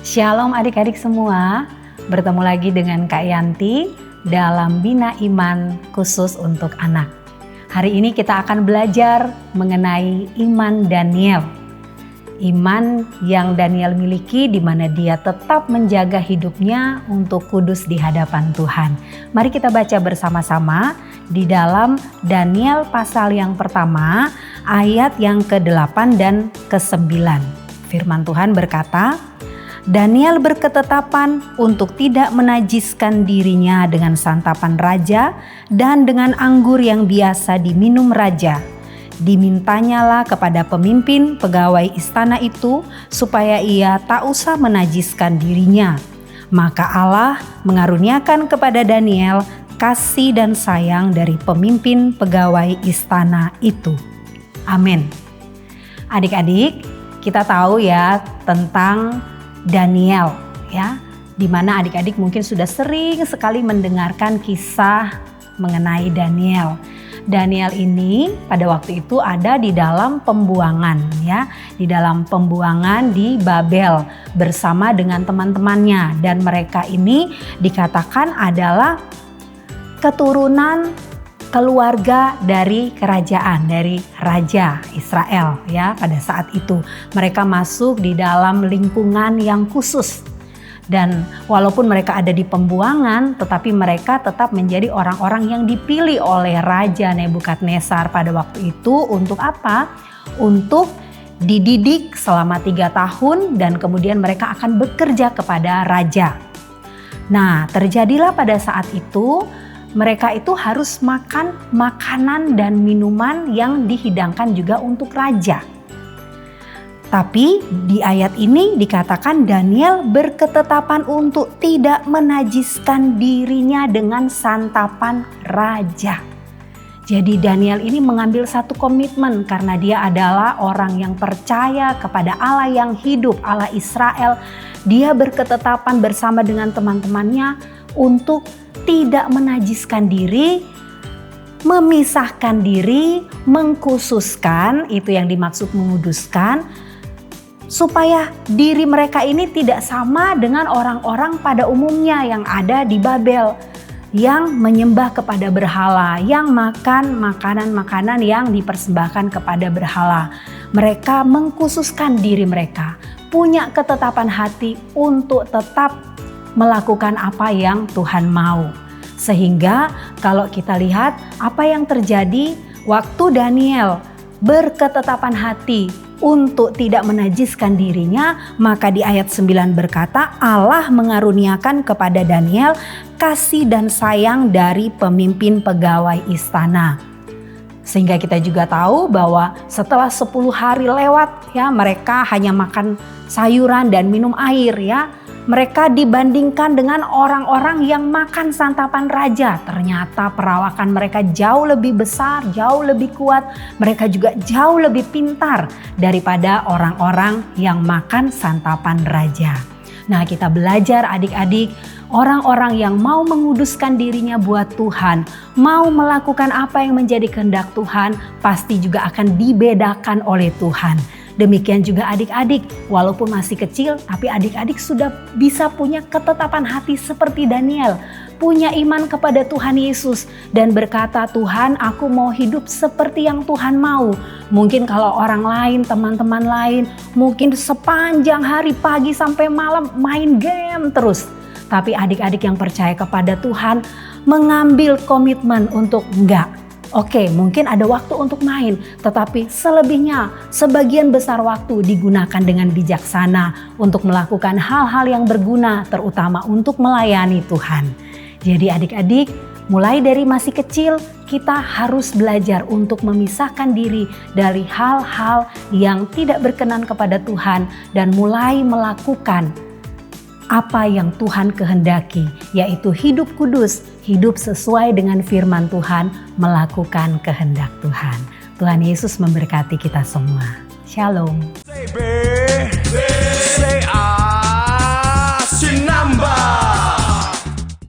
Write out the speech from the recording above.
Shalom adik-adik semua, bertemu lagi dengan Kak Yanti dalam Bina Iman khusus untuk anak. Hari ini kita akan belajar mengenai iman Daniel. Iman yang Daniel miliki di mana dia tetap menjaga hidupnya untuk kudus di hadapan Tuhan. Mari kita baca bersama-sama di dalam Daniel pasal yang pertama ayat yang ke-8 dan ke-9. Firman Tuhan berkata, Daniel berketetapan untuk tidak menajiskan dirinya dengan santapan raja dan dengan anggur yang biasa diminum raja. Dimintanyalah kepada pemimpin pegawai istana itu supaya ia tak usah menajiskan dirinya. Maka Allah mengaruniakan kepada Daniel kasih dan sayang dari pemimpin pegawai istana itu. Amin. Adik-adik, kita tahu ya tentang Daniel ya, di mana adik-adik mungkin sudah sering sekali mendengarkan kisah mengenai Daniel. Daniel ini pada waktu itu ada di dalam pembuangan ya, di dalam pembuangan di Babel bersama dengan teman-temannya, dan mereka ini dikatakan adalah keturunan keluarga dari kerajaan, dari Raja Israel ya. Pada saat itu mereka masuk di dalam lingkungan yang khusus, dan walaupun mereka ada di pembuangan tetapi mereka tetap menjadi orang-orang yang dipilih oleh Raja Nebukadnezar pada waktu itu. Untuk apa? Untuk dididik selama 3 tahun dan kemudian mereka akan bekerja kepada raja. Nah, terjadilah pada saat itu mereka itu harus makan makanan dan minuman yang dihidangkan juga untuk raja. Tapi di ayat ini dikatakan Daniel berketetapan untuk tidak menajiskan dirinya dengan santapan raja. Jadi Daniel ini mengambil satu komitmen karena dia adalah orang yang percaya kepada Allah yang hidup, Allah Israel. Dia berketetapan bersama dengan teman-temannya untuk tidak menajiskan diri, memisahkan diri, mengkhususkan, itu yang dimaksud menguduskan, supaya diri mereka ini tidak sama dengan orang-orang pada umumnya yang ada di Babel, yang menyembah kepada berhala, yang makan makanan-makanan yang dipersembahkan kepada berhala. Mereka mengkhususkan diri mereka, punya ketetapan hati untuk tetap melakukan apa yang Tuhan mau. Sehingga kalau kita lihat apa yang terjadi waktu Daniel berketetapan hati untuk tidak menajiskan dirinya, maka di ayat 9 berkata Allah mengaruniakan kepada Daniel kasih dan sayang dari pemimpin pegawai istana. Sehingga kita juga tahu bahwa setelah 10 hari lewat ya, mereka hanya makan sayuran dan minum air ya. Mereka dibandingkan dengan orang-orang yang makan santapan raja, ternyata perawakan mereka jauh lebih besar, jauh lebih kuat. Mereka juga jauh lebih pintar daripada orang-orang yang makan santapan raja. Nah, kita belajar adik-adik, orang-orang yang mau menguduskan dirinya buat Tuhan, mau melakukan apa yang menjadi kehendak Tuhan, pasti juga akan dibedakan oleh Tuhan. Demikian juga adik-adik, walaupun masih kecil, tapi adik-adik sudah bisa punya ketetapan hati seperti Daniel. Punya iman kepada Tuhan Yesus dan berkata, Tuhan, aku mau hidup seperti yang Tuhan mau. Mungkin kalau orang lain, teman-teman lain, mungkin sepanjang hari pagi sampai malam main game terus. Tapi adik-adik yang percaya kepada Tuhan mengambil komitmen untuk enggak. Oke, mungkin ada waktu untuk main, tetapi selebihnya sebagian besar waktu digunakan dengan bijaksana untuk melakukan hal-hal yang berguna, terutama untuk melayani Tuhan. Jadi adik-adik, mulai dari masih kecil kita harus belajar untuk memisahkan diri dari hal-hal yang tidak berkenan kepada Tuhan dan mulai melakukan apa yang Tuhan kehendaki, yaitu hidup kudus, hidup sesuai dengan firman Tuhan, melakukan kehendak Tuhan. Tuhan Yesus memberkati kita semua. Shalom.